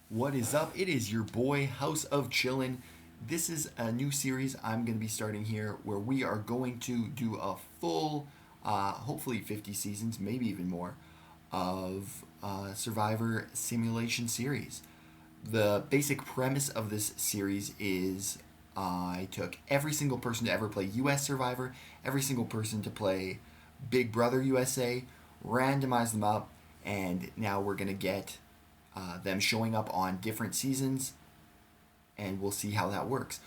What is up? It is your boy, House of Chillin'. This is a new series I'm going to be starting here where we are going to do a full, hopefully 50 seasons, maybe even more, of Survivor Simulation series. The basic premise of this series is I took every single person to ever play US Survivor, every single person to play Big Brother USA, randomized them up, and now we're going to get them showing up on different seasons, and we'll see how that works.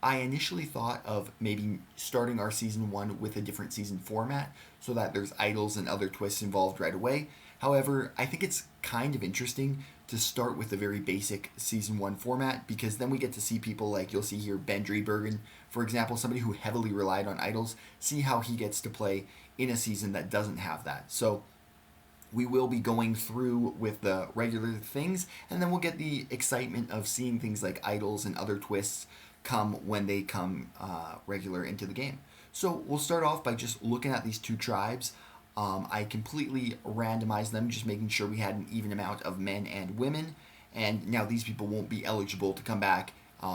I initially thought of maybe starting our season one with a different season format so that there's idols and other twists involved right away. However, I think it's kind of interesting to start with a very basic season one format because then we get to see people like you'll see here Ben Driebergen, for example, somebody who heavily relied on idols, see how he gets to play in a season that doesn't have that. So we will be going through with the regular things, and then we'll get the excitement of seeing things like idols and other twists come when they come regular into the game. So we'll start off by just looking at these two tribes. I completely randomized them, just making sure we had an even amount of men and women. And now these people won't be eligible to come back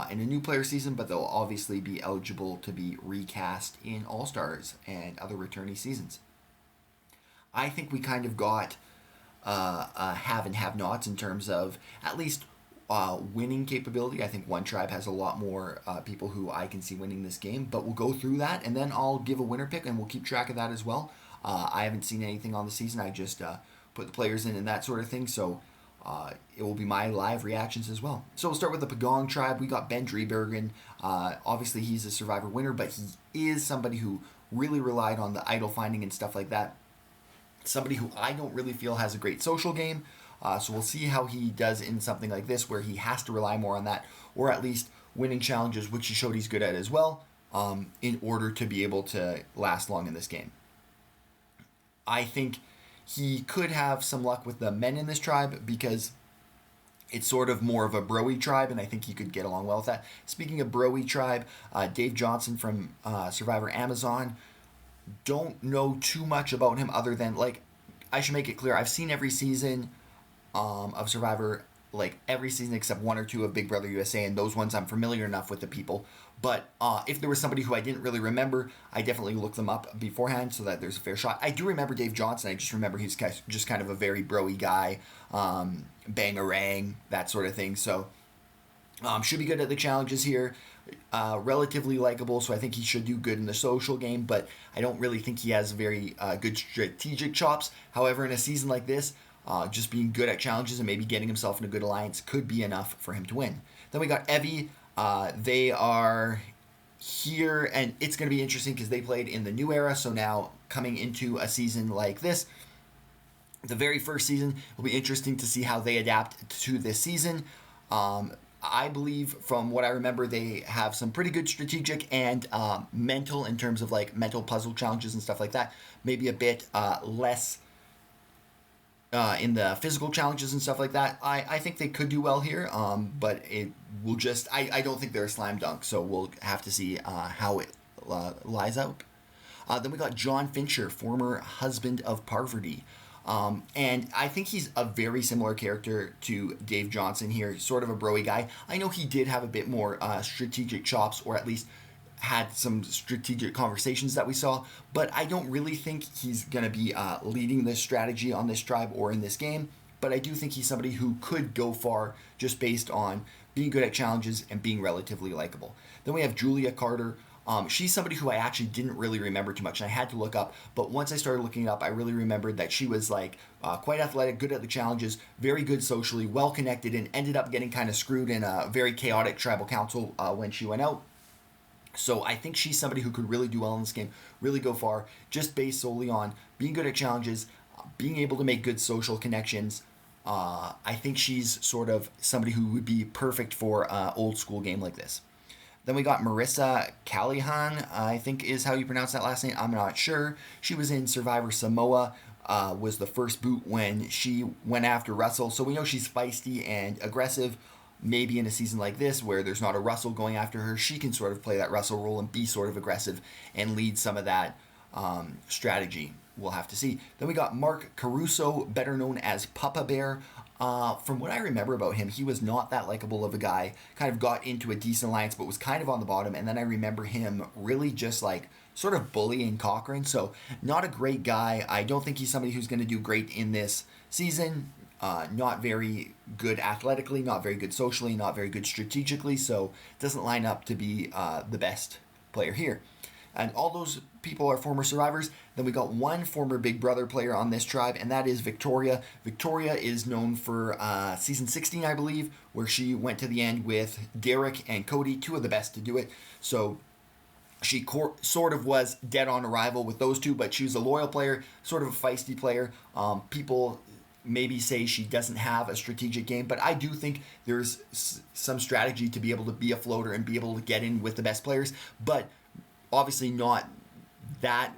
in a new player season, but they'll obviously be eligible to be recast in All Stars and other returnee seasons. I think we kind of got have and have nots in terms of at least winning capability. I think one tribe has a lot more people who I can see winning this game, but we'll go through that and then I'll give a winner pick and we'll keep track of that as well. I haven't seen anything on the season. I just put the players in and that sort of thing, so it will be my live reactions as well. So we'll start with the Pagong tribe. We got Ben Driebergen. Obviously, he's a Survivor winner, but he is somebody who really relied on the idol finding and stuff like that. Somebody who I don't really feel has a great social game. So we'll see how he does in something like this where he has to rely more on that, or at least winning challenges, which he showed he's good at as well, in order to be able to last long in this game. I think he could have some luck with the men in this tribe because it's sort of more of a broy tribe, and I think he could get along well with that. Speaking of broy tribe, Dave Johnson from Survivor Amazon, don't know too much about him other than, like, I should make it clear, I've seen every season of Survivor, like every season except one or two of Big Brother USA, and those ones I'm familiar enough with the people. But if there was somebody who I didn't really remember, I definitely looked them up beforehand so that there's a fair shot. I do remember Dave Johnson. I just remember he's just kind of a very broy guy, bangarang, that sort of thing. So should be good at the challenges here. Relatively likable, so I think he should do good in the social game, but I don't really think he has very good strategic chops. However, in a season like this, just being good at challenges and maybe getting himself in a good alliance could be enough for him to win. Then we got Evie. They are here, and it's going to be interesting because they played in the new era, so now coming into a season like this, the very first season, will be interesting to see how they adapt to this season. I believe, from what I remember, they have some pretty good strategic and mental in terms of like mental puzzle challenges and stuff like that. Maybe a bit less in the physical challenges and stuff like that. I think they could do well here, but it will just... I don't think they're a slam dunk, so we'll have to see how it lies out. Then we got John Fincher, former husband of Parvati. And I think he's a very similar character to Dave Johnson here, sort of a broy guy. I know he did have a bit more strategic chops, or at least had some strategic conversations that we saw, but I don't really think he's going to be leading the strategy on this tribe or in this game, but I do think he's somebody who could go far just based on being good at challenges and being relatively likable. Then we have Julia Carter. She's somebody who I actually didn't really remember too much, and I had to look up. But once I started looking up, I really remembered that she was like quite athletic, good at the challenges, very good socially, well connected, and ended up getting kind of screwed in a very chaotic tribal council when she went out. So I think she's somebody who could really do well in this game, really go far, just based solely on being good at challenges, being able to make good social connections. I think she's sort of somebody who would be perfect for an old school game like this. Then we got Marissa Callahan, I think is how you pronounce that last name. I'm not sure. She was in Survivor Samoa, was the first boot when she went after Russell. So we know she's feisty and aggressive. Maybe in a season like this where there's not a Russell going after her, she can sort of play that Russell role and be sort of aggressive and lead some of that strategy. We'll have to see. Then we got Mark Caruso, better known as Papa Bear. From what I remember about him, he was not that likable of a guy. Kind of got into a decent alliance, but was kind of on the bottom. And then I remember him really just like sort of bullying Cochrane. So not a great guy. I don't think he's somebody who's going to do great in this season. Not very good athletically, not very good socially, not very good strategically. So doesn't line up to be the best player here. And all those people are former survivors. Then we got one former Big Brother player on this tribe, and that is Victoria. Victoria is known for season 16, I believe, where she went to the end with Derek and Cody, two of the best to do it. So she sort of was dead on arrival with those two, but she was a loyal player, sort of a feisty player. People maybe say she doesn't have a strategic game, but I do think there's some strategy to be able to be a floater and be able to get in with the best players, but obviously not that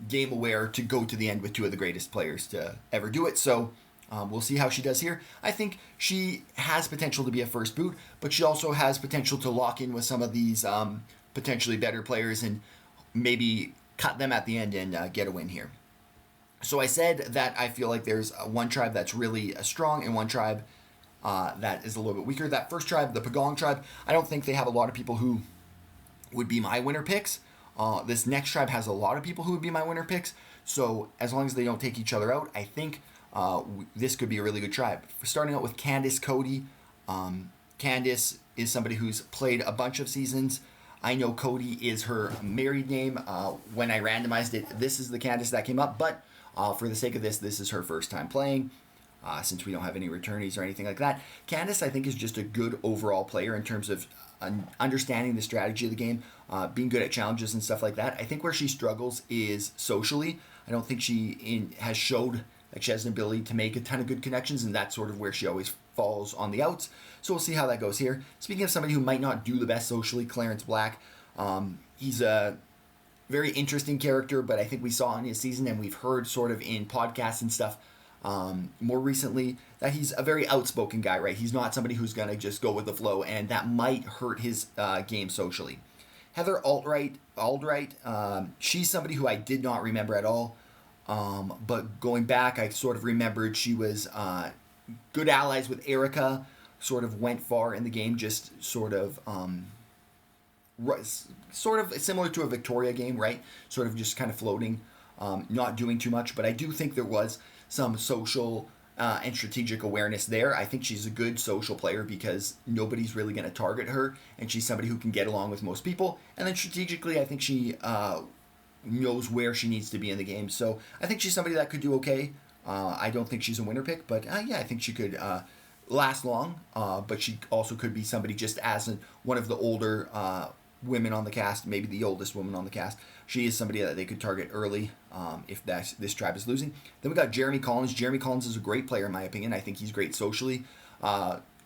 game aware to go to the end with two of the greatest players to ever do it. So we'll see how she does here. I think she has potential to be a first boot, but she also has potential to lock in with some of these potentially better players and maybe cut them at the end and get a win here. So I said that I feel like there's one tribe that's really strong and one tribe that is a little bit weaker. That first tribe, the Pagong tribe, I don't think they have a lot of people who would be my winner picks. This next tribe has a lot of people who would be my winner picks. So as long as they don't take each other out, I think this could be a really good tribe. Starting out with Candice Cody. Candice is somebody who's played a bunch of seasons. I know Cody is her married name. When I randomized it, this is the Candice that came up. But for the sake of this is her first time playing. Since we don't have any returnees or anything like that. Candice, I think, is just a good overall player in terms of understanding the strategy of the game, being good at challenges and stuff like that. I think where she struggles is socially. I don't think she has showed that she has an ability to make a ton of good connections, and that's sort of where she always falls on the outs. So we'll see how that goes here. Speaking of somebody who might not do the best socially, Clarence Black. He's a very interesting character, but I think we saw in his season, and we've heard sort of in podcasts and stuff, more recently, that he's a very outspoken guy, right? He's not somebody who's going to just go with the flow, and that might hurt his game socially. Heather Aldrich, she's somebody who I did not remember at all, but going back, I sort of remembered she was good allies with Erica, sort of went far in the game, just sort of similar to a Victoria game, right? Sort of just kind of floating, not doing too much, but I do think there was some social and strategic awareness there. I think she's a good social player because nobody's really going to target her, and she's somebody who can get along with most people. And then strategically, I think she knows where she needs to be in the game. So I think she's somebody that could do okay. I don't think she's a winner pick, but yeah, I think she could last long. But she also could be somebody just as one of the older women on the cast, maybe the oldest woman on the cast. She is somebody that they could target early if this tribe is losing. Then we got Jeremy Collins. Jeremy Collins is a great player in my opinion. I think he's great socially,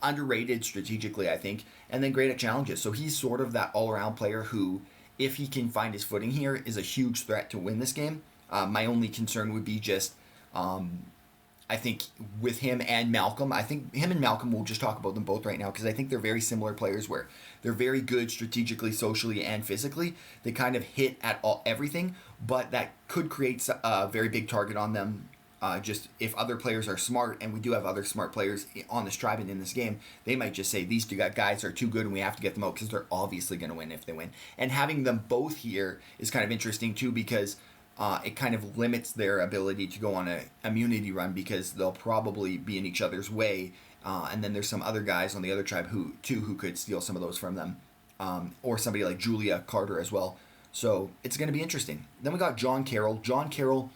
underrated strategically, I think, and then great at challenges. So he's sort of that all-around player who, if he can find his footing here, is a huge threat to win this game. My only concern would be just I think with him and Malcolm, I think him and Malcolm, we'll just talk about them both right now because I think they're very similar players where they're very good strategically, socially, and physically. They kind of hit at everything, but that could create a very big target on them. Just if other players are smart, and we do have other smart players on this tribe and in this game, they might just say these two guys are too good and we have to get them out because they're obviously going to win if they win. And having them both here is kind of interesting too because it kind of limits their ability to go on an immunity run because they'll probably be in each other's way. And then there's some other guys on the other tribe who could steal some of those from them. Or somebody like Julia Carter as well. So it's going to be interesting. Then we got John Carroll. John Carroll,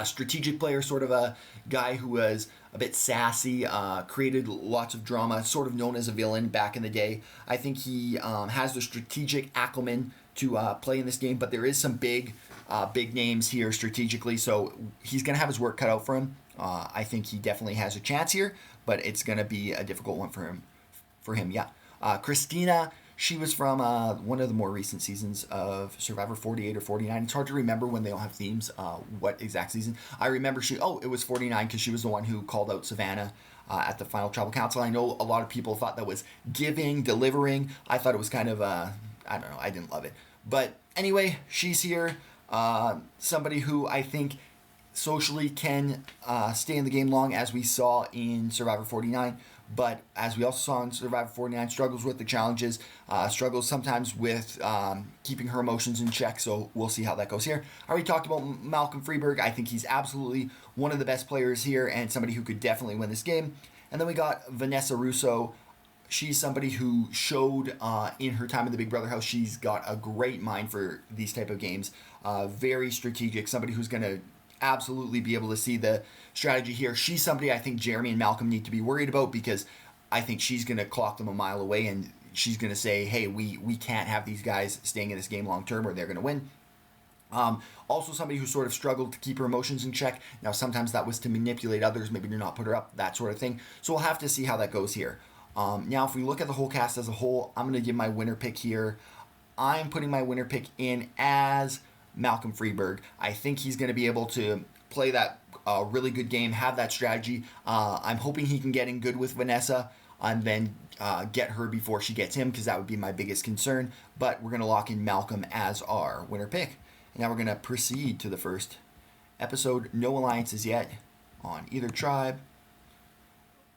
strategic player, sort of a guy who was a bit sassy, created lots of drama, sort of known as a villain back in the day. I think he has the strategic acumen to play in this game, but there is some big names here strategically, so he's going to have his work cut out for him. I think he definitely has a chance here, but it's going to be a difficult one for him. Yeah. Christina, she was from one of the more recent seasons of Survivor 48 or 49. It's hard to remember when they all have themes, what exact season. I remember it was 49 because she was the one who called out Savannah at the final tribal council. I know a lot of people thought that was delivering. I thought it was kind of, I don't know, I didn't love it. But anyway, she's here. Somebody who I think socially can stay in the game long, as we saw in Survivor 49. But as we also saw in Survivor 49, struggles with the challenges, struggles sometimes with keeping her emotions in check. So we'll see how that goes here. I already talked about Malcolm Freeberg. I think he's absolutely one of the best players here and somebody who could definitely win this game. And then we got Vanessa Russo. She's somebody who showed in her time in the Big Brother house, she's got a great mind for these type of games. Very strategic, somebody who's going to absolutely be able to see the strategy here. She's somebody I think Jeremy and Malcolm need to be worried about, because I think she's going to clock them a mile away, and she's going to say, hey, we can't have these guys staying in this game long term or they're going to win. Also somebody who sort of struggled to keep her emotions in check. Now, sometimes that was to manipulate others, maybe to not put her up, that sort of thing. So we'll have to see how that goes here. Now, if we look at the whole cast as a whole, I'm going to give my winner pick here. I'm putting my winner pick in as Malcolm Freeberg. I think he's going to be able to play that really good game, have that strategy. I'm hoping he can get in good with Vanessa and then get her before she gets him, because that would be my biggest concern. But we're going to lock in Malcolm as our winner pick. And now we're going to proceed to the first episode. No alliances yet on either tribe.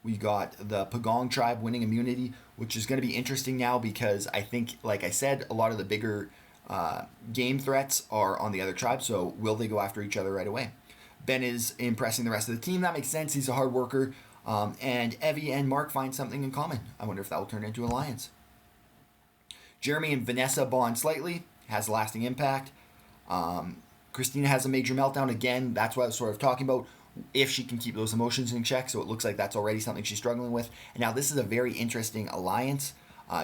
We got the Pagong tribe winning immunity, which is going to be interesting now, because I think, like I said, a lot of the bigger game threats are on the other tribe. So will they go after each other right away? Ben is impressing the rest of the team. That makes sense. He's a hard worker. And Evie and Mark find something in common. I wonder if that will turn into an alliance. Jeremy and Vanessa bond slightly. Has a lasting impact. Christina has a major meltdown. Again, that's what I was sort of talking about. If she can keep those emotions in check. So it looks like that's already something she's struggling with. And now this is a very interesting alliance.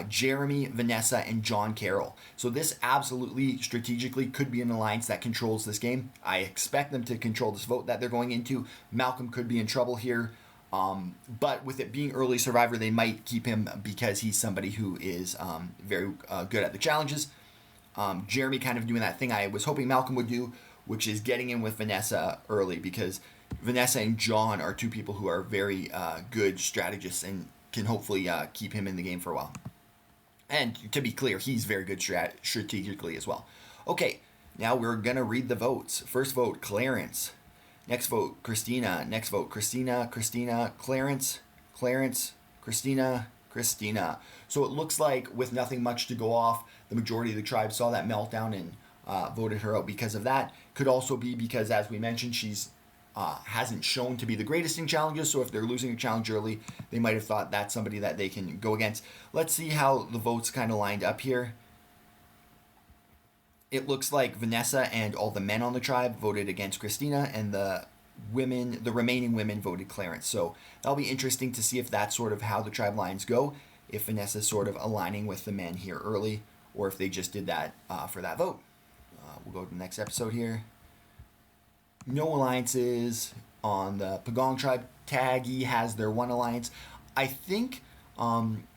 Jeremy, Vanessa, and John Carroll. So this absolutely strategically could be an alliance that controls this game. I expect them to control this vote that they're going into. Malcolm could be in trouble here. But with it being early Survivor, they might keep him because he's somebody who is very good at the challenges. Jeremy kind of doing that thing I was hoping Malcolm would do, which is getting in with Vanessa early, because Vanessa and John are two people who are very good strategists and can hopefully keep him in the game for a while. And to be clear, he's very good strategically as well. Okay, now we're going to read the votes. First vote, Clarence. Next vote, Christina. Next vote, Christina, Clarence, Christina. So it looks like with nothing much to go off, the majority of the tribe saw that meltdown and voted her out because of that. Could also be because, as we mentioned, she's hasn't shown to be the greatest in challenges, so if they're losing a challenge early, they might have thought that's somebody that they can go against. Let's see how the votes kind of lined up here. It looks like Vanessa and all the men on the tribe voted against Christina, and the remaining women voted Clarence. So that'll be interesting to see if that's sort of how the tribe lines go, if Vanessa's sort of aligning with the men here early, or if they just did that for that vote. We'll go to the next episode here. No alliances on the Pagong tribe. Taggy has their one alliance. I think,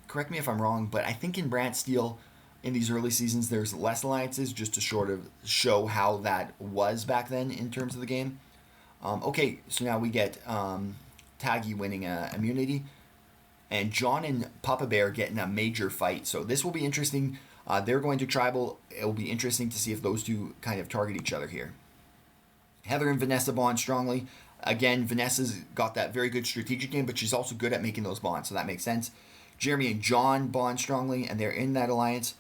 correct me if I'm wrong, but I think in Brantsteele, in these early seasons, there's less alliances, just to sort of show how that was back then in terms of the game. Okay, so now we get Taggy winning immunity, and John and Papa Bear getting a major fight. So this will be interesting. They're going to tribal. It will be interesting to see if those two kind of target each other here. Heather and Vanessa bond strongly. Again, Vanessa's got that very good strategic game, but she's also good at making those bonds, so that makes sense. Jeremy and John bond strongly, and they're in that alliance.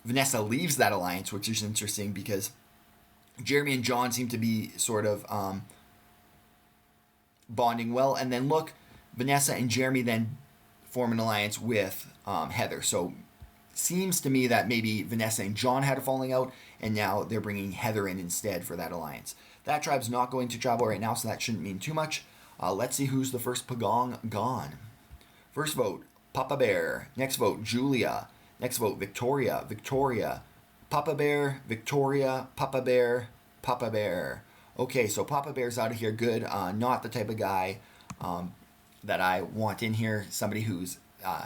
Vanessa leaves that alliance, which is interesting because Jeremy and John seem to be sort of bonding well. And then look, Vanessa and Jeremy then form an alliance with Heather. So seems to me that maybe Vanessa and John had a falling out, and now they're bringing Heather in instead for that alliance. That tribe's not going to tribal right now, so that shouldn't mean too much. Let's see who's the first Pagong gone. First vote, Papa Bear. Next vote, Julia. Next vote, Victoria. Papa Bear, Victoria, Papa Bear, Papa Bear. Okay, so Papa Bear's out of here. Good. Not the type of guy that I want in here. Somebody who's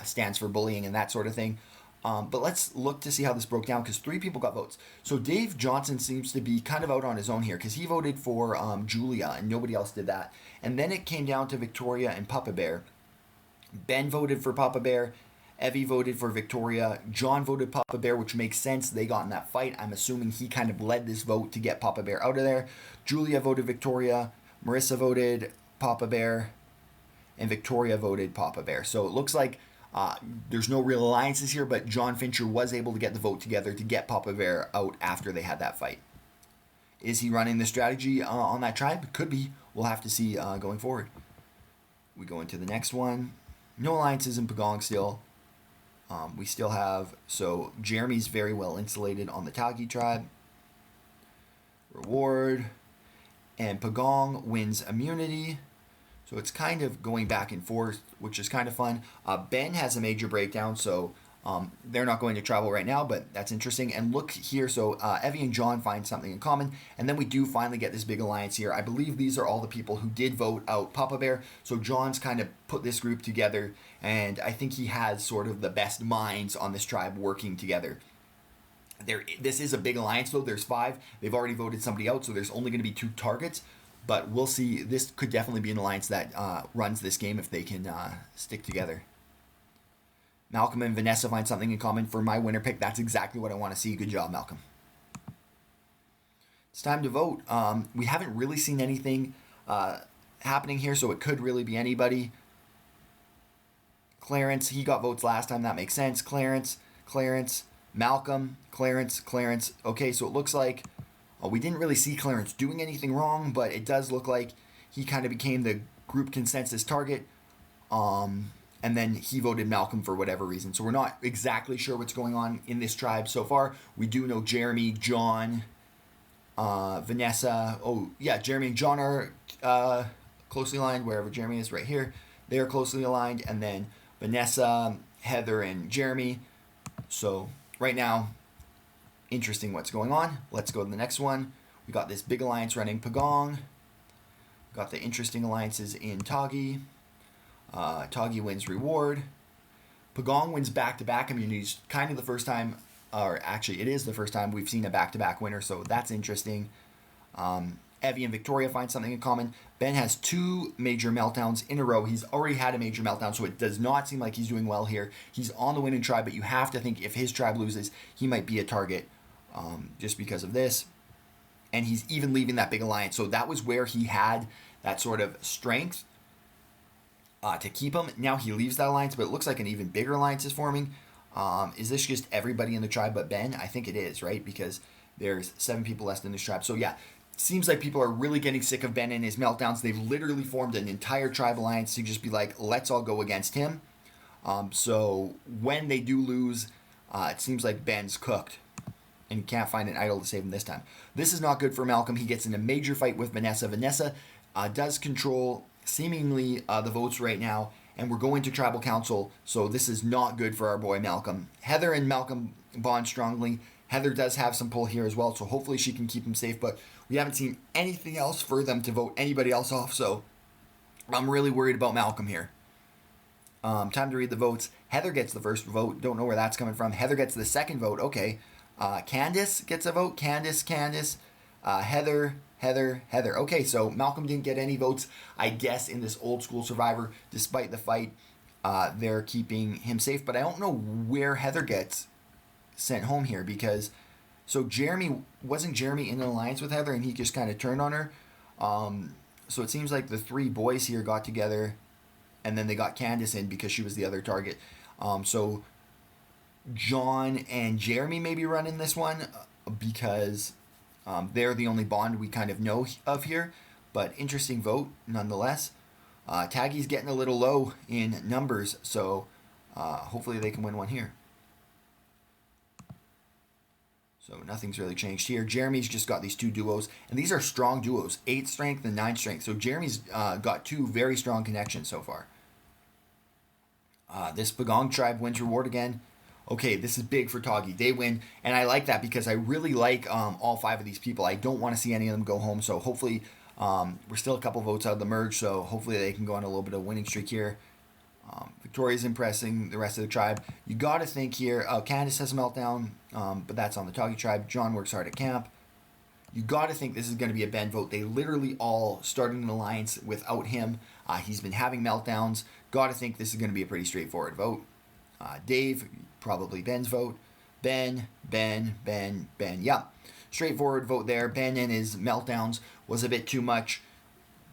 stands for bullying and that sort of thing. But let's look to see how this broke down, because 3 people got votes. So Dave Johnson seems to be kind of out on his own here, because he voted for Julia and nobody else did that. And then it came down to Victoria and Papa Bear. Ben voted for Papa Bear, Evie voted for Victoria. John voted Papa Bear, which makes sense. They got in that fight. I'm assuming he kind of led this vote to get Papa Bear out of there. Julia voted Victoria. Marissa voted Papa Bear. And Victoria voted Papa Bear. So it looks like there's no real alliances here, but John Fincher was able to get the vote together to get Papa Bear out after they had that fight. Is he running the strategy on that tribe? Could be. We'll have to see going forward. We go into the next one. No alliances in Pagong still. We still have, so Jeremy's very well insulated on the Tagi tribe. Reward. And Pagong wins immunity. So it's kind of going back and forth, which is kind of fun. Ben has a major breakdown, so they're not going to travel right now, but that's interesting. And look here, so Evie and John find something in common, and then we do finally get this big alliance here. I believe these are all the people who did vote out Papa Bear, so John's kind of put this group together, and I think he has sort of the best minds on this tribe working together. This is a big alliance, though. There's 5. They've already voted somebody out, so there's only going to be 2 targets. But we'll see. This could definitely be an alliance that runs this game if they can stick together. Malcolm and Vanessa find something in common for my winner pick. That's exactly what I want to see. Good job, Malcolm. It's time to vote. We haven't really seen anything happening here, so it could really be anybody. Clarence, he got votes last time. That makes sense. Clarence, Malcolm, Clarence. Okay, so it looks like we didn't really see Clarence doing anything wrong, but it does look like he kind of became the group consensus target. And then he voted Malcolm for whatever reason. So we're not exactly sure what's going on in this tribe so far. We do know Jeremy, John, Vanessa. Oh, yeah, Jeremy and John are closely aligned, wherever Jeremy is right here. They are closely aligned. And then Vanessa, Heather, and Jeremy. So right now, interesting what's going on. Let's go to the next one. We got this big alliance running Pagong. We got the interesting alliances in Tagi. Tagi wins reward. Pagong wins back-to-back immunities. Kind of the first time, or actually it is the first time we've seen a back-to-back winner, so that's interesting. Evie and Victoria find something in common. Ben has 2 major meltdowns in a row. He's already had a major meltdown, so it does not seem like he's doing well here. He's on the winning tribe, but you have to think if his tribe loses, he might be a target just because of this. And he's even leaving that big alliance. So that was where he had that sort of strength to keep him. Now he leaves that alliance, but it looks like an even bigger alliance is forming. Is this just everybody in the tribe but Ben? I think it is, right? Because there's 7 people left in this tribe. So yeah, seems like people are really getting sick of Ben and his meltdowns. They've literally formed an entire tribe alliance to just be like, let's all go against him. So when they do lose, it seems like Ben's cooked. And he can't find an idol to save him this time. This is not good for Malcolm. He gets in a major fight with Vanessa. Vanessa does control seemingly the votes right now, and we're going to tribal council, so this is not good for our boy Malcolm. Heather and Malcolm bond strongly. Heather does have some pull here as well, so hopefully she can keep him safe, but we haven't seen anything else for them to vote anybody else off, so I'm really worried about Malcolm here. Time to read the votes. Heather gets the first vote. Don't know where that's coming from. Heather gets the second vote. Okay. Candace gets a vote. Candace. Heather. Okay, so Malcolm didn't get any votes, I guess, in this old school Survivor. Despite the fight, they're keeping him safe. But I don't know where Heather gets sent home here because... So wasn't Jeremy in an alliance with Heather and he just kind of turned on her? So it seems like the 3 boys here got together and then they got Candace in because she was the other target. So John and Jeremy may be running this one because they're the only bond we kind of know of here. But interesting vote nonetheless. Taggy's getting a little low in numbers, so hopefully they can win one here. So nothing's really changed here. Jeremy's just got these 2 duos, and these are strong duos, 8 strength and 9 strength. So Jeremy's got 2 very strong connections so far. This Pagong tribe wins reward again. Okay, this is big for Tagi. They win, and I like that because I really like all 5 of these people. I don't want to see any of them go home, so hopefully we're still a couple votes out of the merge, so hopefully they can go on a little bit of a winning streak here. Victoria's impressing the rest of the tribe. You got to think here, Candace has a meltdown, but that's on the Tagi tribe. John works hard at camp. You got to think this is going to be a Ben vote. They literally all started an alliance without him. He's been having meltdowns. Got to think this is going to be a pretty straightforward vote. Dave, probably Ben's vote. Ben. Yeah, straightforward vote there. Ben and his meltdowns was a bit too much.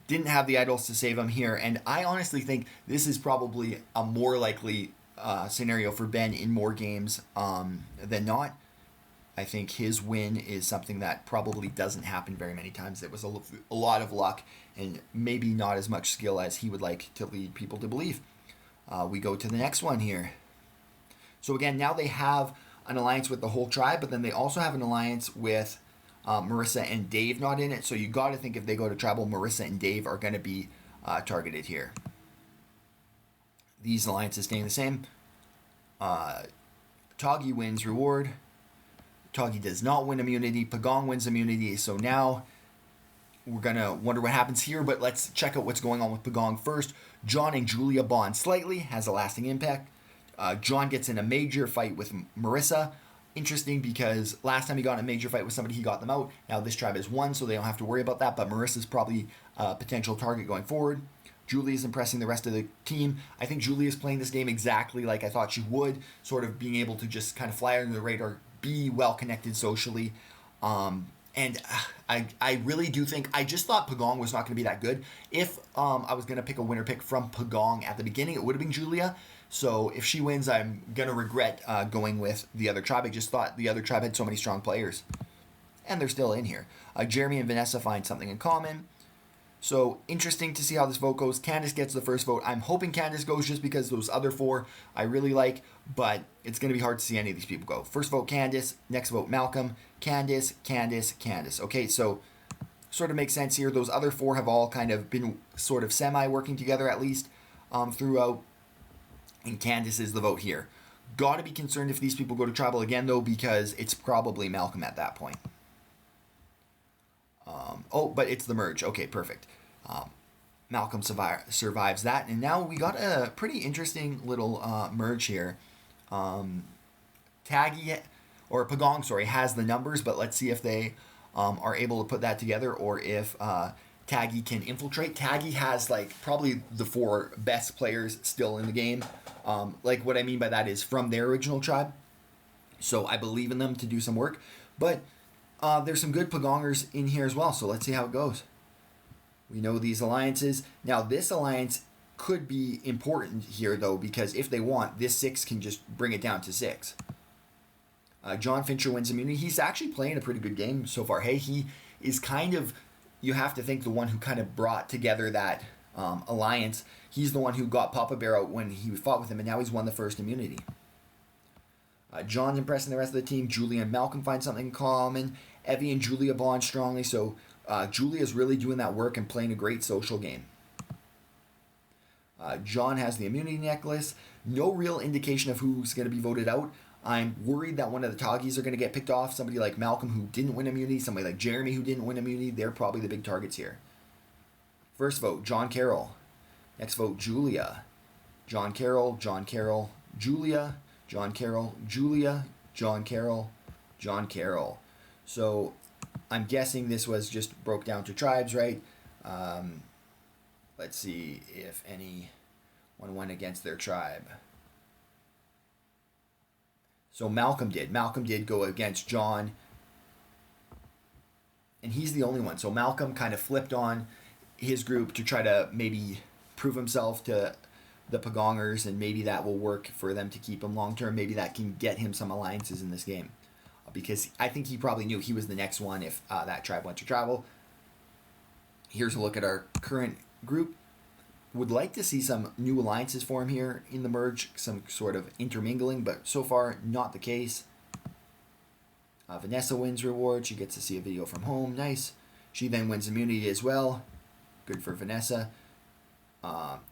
Didn't have the idols to save him here, and I honestly think this is probably a more likely scenario for Ben in more games than not. I think his win is something that probably doesn't happen very many times. It was a lot of luck and maybe not as much skill as he would like to lead people to believe. We go to the next one here. So again, now they have an alliance with the whole tribe, but then they also have an alliance with Marissa and Dave not in it. So you got to think if they go to tribal, Marissa and Dave are going to be targeted here. These alliances staying the same. Toggy wins reward. Toggy does not win immunity. Pagong wins immunity. So now we're going to wonder what happens here, but let's check out what's going on with Pagong first. John and Julia bond slightly, has a lasting impact. John gets in a major fight with Marissa. Interesting because last time he got in a major fight with somebody, he got them out. Now this tribe has won, so they don't have to worry about that, but Marissa's probably a potential target going forward. Julia's impressing the rest of the team. I think Julia's playing this game exactly like I thought she would, sort of being able to just kind of fly under the radar, be well connected socially. And I really do think, I just thought Pagong was not going to be that good. If I was going to pick a winner pick from Pagong at the beginning, it would have been Julia. So if she wins, I'm going to regret going with the other tribe. I just thought the other tribe had so many strong players. And they're still in here. Jeremy and Vanessa find something in common. So interesting to see how this vote goes. Candace gets the first vote. I'm hoping Candace goes just because those other four I really like, but it's going to be hard to see any of these people go. First vote Candace, next vote Malcolm, Candace. Okay, so sort of makes sense here. Those other four have all kind of been sort of semi-working together at least throughout, and Candace is the vote here. Got to be concerned if these people go to tribal again, though, because it's probably Malcolm at that point. But it's the merge. Okay, perfect. Malcolm survives that. And now we got a pretty interesting little merge here. Taggy, or Pagong, sorry, has the numbers, but let's see if they are able to put that together or if Taggy can infiltrate. Taggy has like probably the four best players still in the game. Like what I mean by that is from their original tribe. So I believe in them to do some work. But there's some good Pagongers in here as well, so let's see how it goes. We know these alliances. Now, this alliance could be important here, though, because if they want, this 6 can just bring it down to 6. John Fincher wins immunity. He's actually playing a pretty good game so far. Hey, he is kind of, you have to think, the one who kind of brought together that alliance. He's the one who got Papa Bear out when he fought with him, and now he's won the first immunity. John's impressing the rest of the team. Julia and Malcolm find something in common. Evie and Julia bond strongly, so Julia's really doing that work and playing a great social game. John has the immunity necklace. No real indication of who's going to be voted out. I'm worried that one of the Toggies are going to get picked off. Somebody like Malcolm who didn't win immunity. Somebody like Jeremy who didn't win immunity. They're probably the big targets here. First vote, John Carroll. Next vote, Julia. John Carroll, Julia. John Carroll, Julia, John Carroll. So I'm guessing this was just broke down to tribes, right? Let's see if anyone went against their tribe. So Malcolm did. Malcolm did go against John. And he's the only one. So Malcolm kind of flipped on his group to try to maybe prove himself to the Pagongers, and maybe that will work for them to keep him long term. Maybe that can get him some alliances in this game, because I think he probably knew he was the next one if that tribe went to travel. Here's a look at our current group. Would like to see some new alliances form here in the merge, some sort of intermingling, but so far not the case. Vanessa wins reward. She gets to see a video from home. Nice. She then wins immunity as well. Good for Vanessa.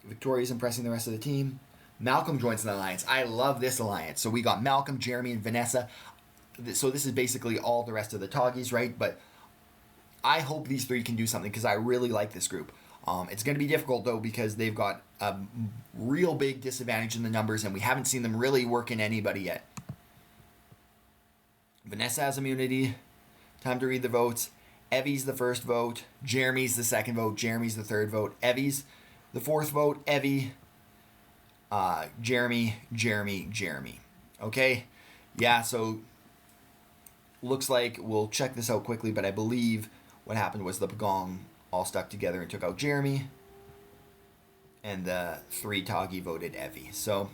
Victoria's impressing the rest of the team. Malcolm joins the alliance. I love this alliance. So we got Malcolm, Jeremy, and Vanessa. So this is basically all the rest of the Toggies, right? But I hope these three can do something because I really like this group. It's going to be difficult, though, because they've got a real big disadvantage in the numbers, and we haven't seen them really work in anybody yet. Vanessa has immunity. Time to read the votes. Evie's the first vote. Jeremy's the second vote. Jeremy's the third vote. Evie's the fourth vote. Evie. Jeremy. Okay? Yeah, so looks like we'll check this out quickly, but I believe what happened was the Pagong all stuck together and took out Jeremy, and the 3 Tagi voted Evie. So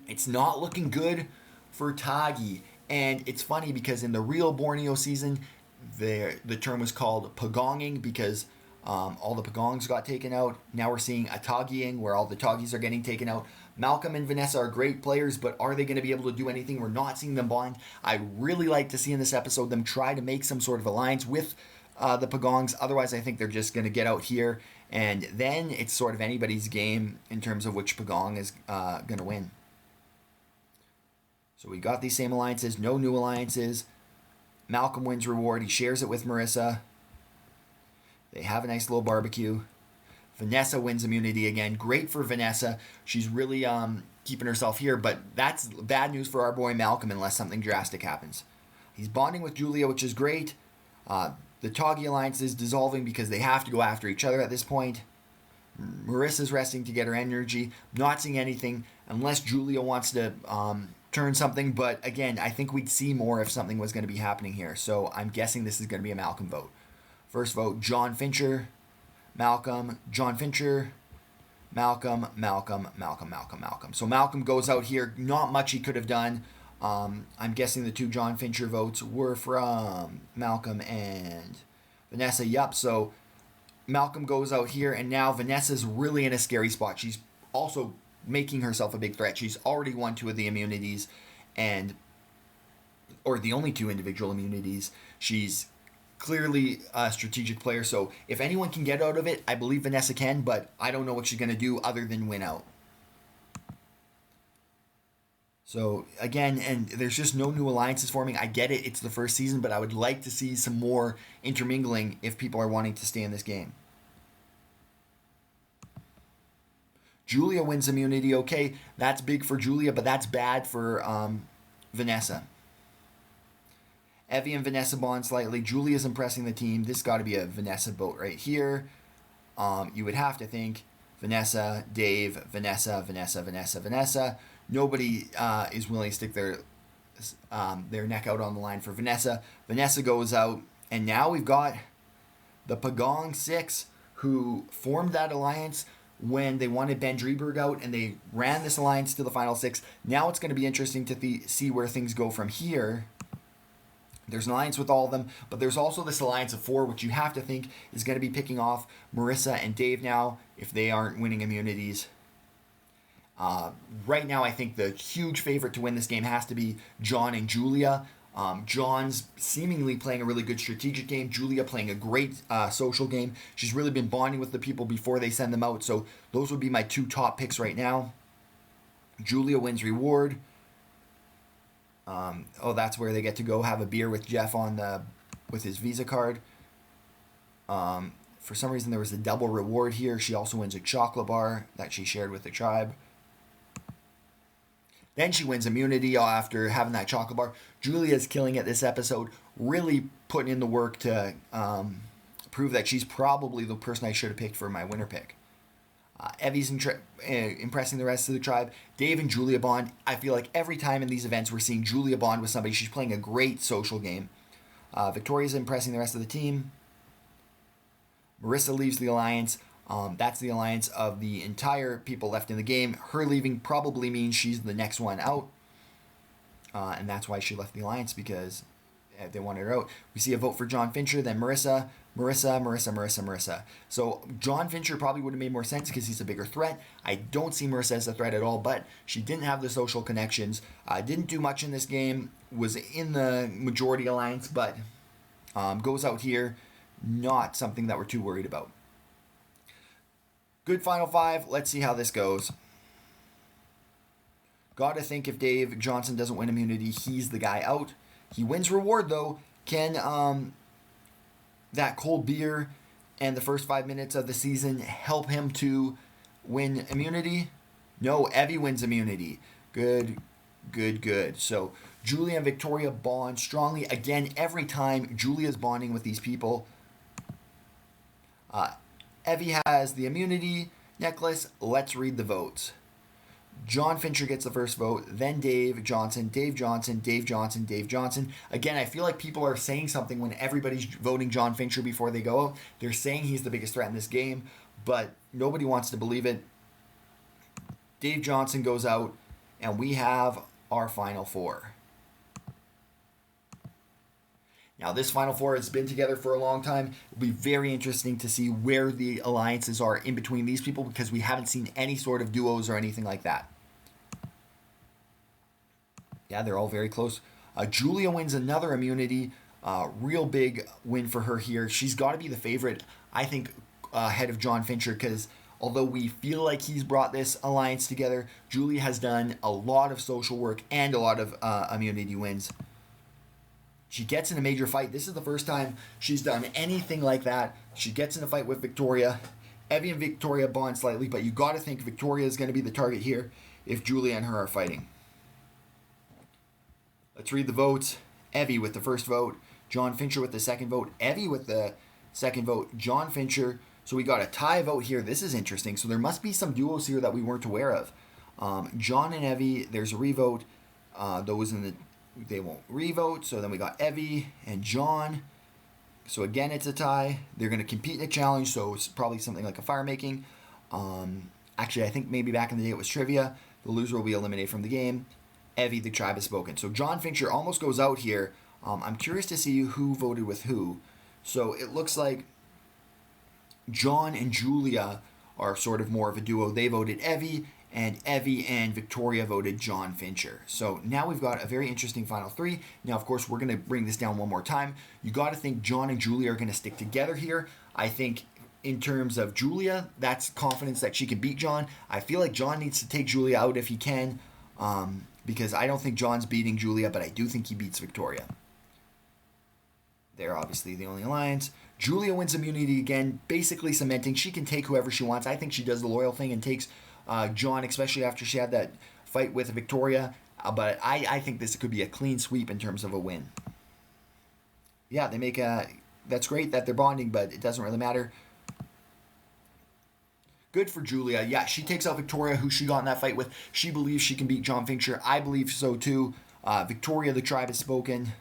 it's not looking good for Tagi. And it's funny because in the real Borneo season, the term was called Pagonging because all the Pagongs got taken out. Now we're seeing a Tagiing where all the Tagis are getting taken out. Malcolm and Vanessa are great players, but are they going to be able to do anything? We're not seeing them bond. I'd really like to see in this episode them try to make some sort of alliance with the Pagongs. Otherwise, I think they're just going to get out here, and then it's sort of anybody's game in terms of which Pagong is going to win. So we got these same alliances, no new alliances. Malcolm wins reward. He shares it with Marissa. They have a nice little barbecue. Vanessa wins immunity again. Great for Vanessa. She's really keeping herself here, but that's bad news for our boy Malcolm unless something drastic happens. He's bonding with Julia, which is great. The Tagi alliance is dissolving because they have to go after each other at this point. Marissa's resting to get her energy. Not seeing anything unless Julia wants to turn something, but again, I think we'd see more if something was going to be happening here. So I'm guessing this is going to be a Malcolm vote. First vote, John Fincher, Malcolm, John Fincher, Malcolm. So Malcolm goes out here. Not much he could have done. I'm guessing the 2 John Fincher votes were from Malcolm and Vanessa. Yup, so Malcolm goes out here, and now Vanessa's really in a scary spot. She's also making herself a big threat. She's already won 2 of the immunities, or the only 2 individual immunities. She's clearly a strategic player, so if anyone can get out of it, I believe Vanessa can, but I don't know what she's going to do other than win out. So again, and there's just no new alliances forming. I get it, it's the first season, but I would like to see some more intermingling if people are wanting to stay in this game. Julia wins immunity. Okay, that's big for Julia, but that's bad for Vanessa. Evie and Vanessa bond slightly. Julia's impressing the team. This got to be a Vanessa vote right here. You would have to think Vanessa, Dave, Vanessa. Nobody is willing to stick their neck out on the line for Vanessa. Vanessa goes out, and now we've got the Pagong 6 who formed that alliance when they wanted Ben Drieberg out, and they ran this alliance to the final 6. Now it's going to be interesting to see where things go from here. There's an alliance with all of them, but there's also this alliance of 4, which you have to think is going to be picking off Marissa and Dave now if they aren't winning immunities. Right now, I think the huge favorite to win this game has to be John and Julia. John's seemingly playing a really good strategic game. Julia playing a great social game. She's really been bonding with the people before they send them out. So those would be my 2 top picks right now. Julia wins reward. That's where they get to go have a beer with Jeff with his Visa card. For some reason, there was a double reward here. She also wins a chocolate bar that she shared with the tribe. Then she wins immunity after having that chocolate bar. Julia's killing it this episode, really putting in the work to prove that she's probably the person I should have picked for my winner pick. Evie's impressing the rest of the tribe. Dave and Julia bond. I feel like every time in these events we're seeing Julia bond with somebody. She's playing a great social game. Victoria's impressing the rest of the team. Marissa leaves the alliance. That's the alliance of the entire people left in the game. Her leaving probably means she's the next one out. And that's why she left the alliance, because they wanted her out. We see a vote for John Fincher, then Marissa. So John Fincher probably would have made more sense because he's a bigger threat. I don't see Marissa as a threat at all, but she didn't have the social connections. Didn't do much in this game. Was in the majority alliance, but goes out here. Not something that we're too worried about. Good final 5. Let's see how this goes. Gotta think if Dave Johnson doesn't win immunity, he's the guy out. He wins reward, though. Can that cold beer and the first 5 minutes of the season help him to win immunity? No, Evie wins immunity. Good. So Julia and Victoria bond strongly. Again, every time Julia's bonding with these people. Evie has the immunity necklace. Let's read the votes. John Fincher gets the first vote, then Dave Johnson, Dave Johnson, Dave Johnson, Dave Johnson. Again, I feel like people are saying something when everybody's voting John Fincher before they go out. They're saying he's the biggest threat in this game, but nobody wants to believe it. Dave Johnson goes out, and we have our final four. Now, this Final Four has been together for a long time. It'll be very interesting to see where the alliances are in between these people because we haven't seen any sort of duos or anything like that. Yeah, they're all very close. Julia wins another immunity. Real big win for her here. She's got to be the favorite, I think, ahead of John Fincher because although we feel like he's brought this alliance together, Julia has done a lot of social work and a lot of immunity wins. She gets in a major fight. This is the first time she's done anything like that. She gets in a fight with Victoria. Evie and Victoria bond slightly, but you got to think Victoria is going to be the target here if Julia and her are fighting. Let's read the votes. Evie with the first vote. John Fincher with the second vote. Evie with the second vote. John Fincher. So we got a tie vote here. This is interesting. So there must be some duos here that we weren't aware of. John and Evie, there's a revote. Those in the they won't revote. So then we got Evie and John. So again, it's a tie. They're going to compete in a challenge, so it's probably something like a fire making. Actually, I think maybe back in the day it was trivia. The loser will be eliminated from the game. Evie, the tribe has spoken. So John Fincher almost goes out here. I'm curious to see who voted with who. So it looks like John and Julia are sort of more of a duo. They voted Evie and Victoria voted John Fincher. So now we've got a very interesting final three. Now, of course, we're going to bring this down one more time. You got to think John and Julia are going to stick together here. I think in terms of Julia, that's confidence that she can beat John. I feel like John needs to take Julia out if he can, because I don't think John's beating Julia, but I do think he beats Victoria. They're obviously the only alliance. Julia wins immunity again, basically cementing she can take whoever she wants. I think she does the loyal thing and takes John, especially after she had that fight with Victoria. But I think this could be a clean sweep in terms of a win. Yeah, they make a... That's great that they're bonding, but it doesn't really matter. Good for Julia. Yeah, she takes out Victoria, who she got in that fight with. She believes she can beat John Fincher. I believe so too. Victoria, the tribe has spoken.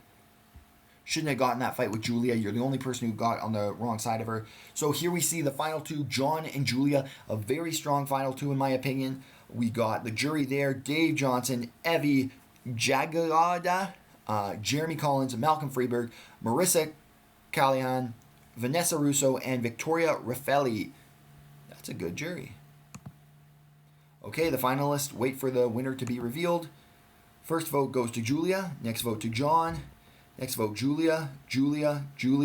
Shouldn't have gotten that fight with Julia. You're the only person who got on the wrong side of her. So here we see the final two, John and Julia. A very strong final two, in my opinion. We got the jury there. Dave Johnson, Evie Jagada, Jeremy Collins, Malcolm Freeberg, Marissa Callahan, Vanessa Russo, and Victoria Raffelli. That's a good jury. Okay, the finalists wait for the winner to be revealed. First vote goes to Julia. Next vote to John. Next vote, Julia. Yeah,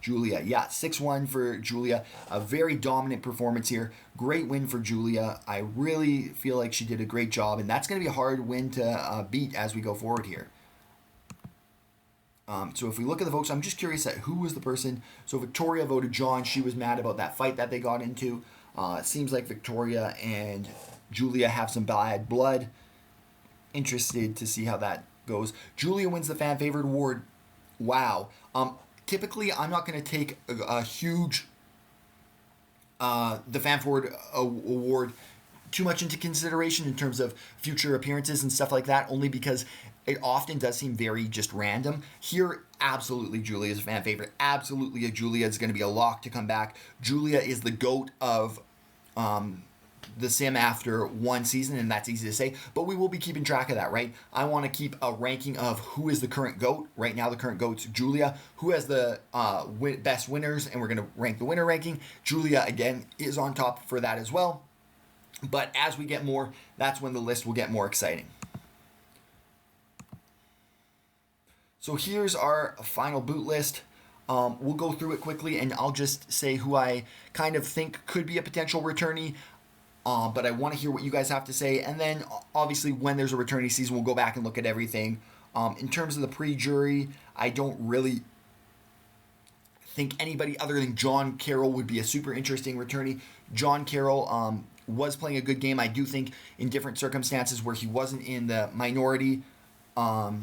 6-1 for Julia. A very dominant performance here. Great win for Julia. I really feel like she did a great job, and that's going to be a hard win to beat as we go forward here. So if we look at the votes, I'm just curious at who was the person. So Victoria voted John. She was mad about that fight that they got into. It seems like Victoria and Julia have some bad blood. Interested to see how that goes. Julia wins the fan favorite award. Wow. Typically, I'm not going to take a huge the fan favorite award too much into consideration in terms of future appearances and stuff like that, only because it often does seem very just random. Here, absolutely Julia is a fan favorite. Absolutely Julia is going to be a lock to come back. Julia is the GOAT of the sim after one season, and that's easy to say, but we will be keeping track of that, right? I want to keep a ranking of who is the current GOAT. Right now, the current GOAT's Julia. Who has the best winners, and we're going to rank the winner ranking. Julia, again, is on top for that as well. But as we get more, that's when the list will get more exciting. So here's our final boot list. We'll go through it quickly, and I'll just say who I kind of think could be a potential returnee. But I want to hear what you guys have to say. And then, obviously, when there's a returning season, we'll go back and look at everything. In terms of the pre-jury, I don't really think anybody other than John Carroll would be a super interesting returnee. John Carroll was playing a good game. I do think in different circumstances where he wasn't in the minority or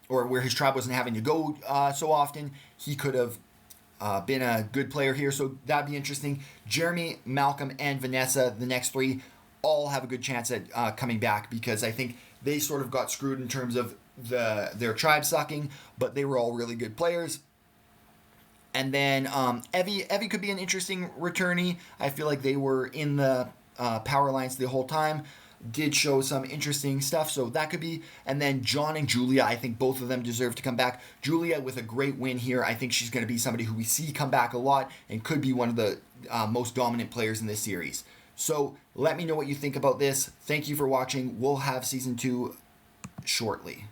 where his tribe wasn't having to go so often, he could have been a good player here, so that'd be interesting. Jeremy, Malcolm, and Vanessa, the next three. all have a good chance at coming back, because I think they sort of got screwed in terms of their tribe sucking, but they were all really good players. And then Evie could be an interesting returnee. I feel like they were in the power lines the whole time. Did show some interesting stuff, so that could be. And then John and Julia, I think both of them deserve to come back. Julia with a great win here. I think she's going to be somebody who we see come back a lot and could be one of the most dominant players in this series. So let me know what you think about this. Thank you for watching. We'll have season 2 shortly.